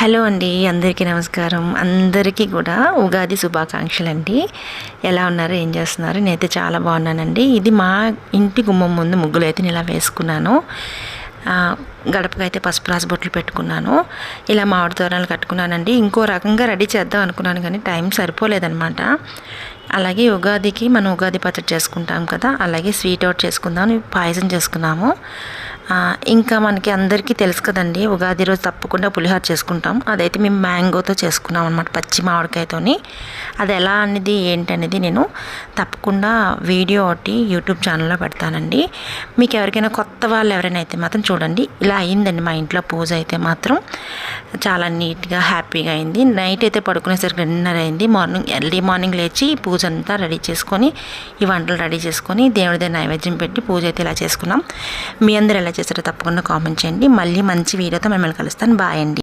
Hello అండి, అందరికీ నమస్కారం. అందరికీ కూడా ఉగాది శుభాకాంక్షలు అండి. ఎలా ఉన్నారు, ఏం చేస్తున్నారు? నేనైతే చాలా బాగున్నానండి. ఇది మా ఇంటి గుమ్మం ముందు ముగ్గులు అయితే నేను ఇలా వేసుకున్నాను. గడపకైతే పసుపు రాసి బొట్లు పెట్టుకున్నాను. ఇలా మామిడి తోరణాలు కట్టుకున్నానండి. ఇంకో రకంగా రెడీ చేద్దాం అనుకున్నాను కానీ టైం సరిపోలేదనమాట. అలాగే ఉగాదికి మనం ఉగాది పచ్చడి చేసుకుంటాం కదా, అలాగే స్వీట్ అవుట్ చేసుకుందాం, పాయసం చేసుకున్నాము. ఇంకా మనకి అందరికీ తెలుసు కదండి, ఉగాది రోజు తప్పకుండా పులిహోర చేసుకుంటాం. అదైతే మేము మ్యాంగోతో చేసుకున్నాం అనమాట, పచ్చి మామిడికాయతోని. అది ఎలా అనేది ఏంటనేది నేను తప్పకుండా వీడియో ఒకటి యూట్యూబ్ ఛానల్లో పెడతానండి. మీకు ఎవరికైనా కొత్త వాళ్ళు ఎవరైనా అయితే మాత్రం చూడండి. ఇలా అయిందండి మా ఇంట్లో పూజ అయితే మాత్రం చాలా నీట్గా హ్యాపీగా అయింది. నైట్ అయితే పడుకునేసరికి 2:30 అయింది. ఎర్లీ మార్నింగ్ లేచి పూజ అంతా రెడీ చేసుకొని, ఈ వంటలు రెడీ చేసుకొని దేవుడి నైవేద్యం పెట్టి పూజ అయితే ఇలా చేసుకున్నాం. మీ అందరూ ఎలా చేస్తారో తప్పకుండా కామెంట్ చేయండి. మళ్ళీ మంచి వీడియోతో మిమ్మల్ని కలుస్తాను. బాయ్ అండి.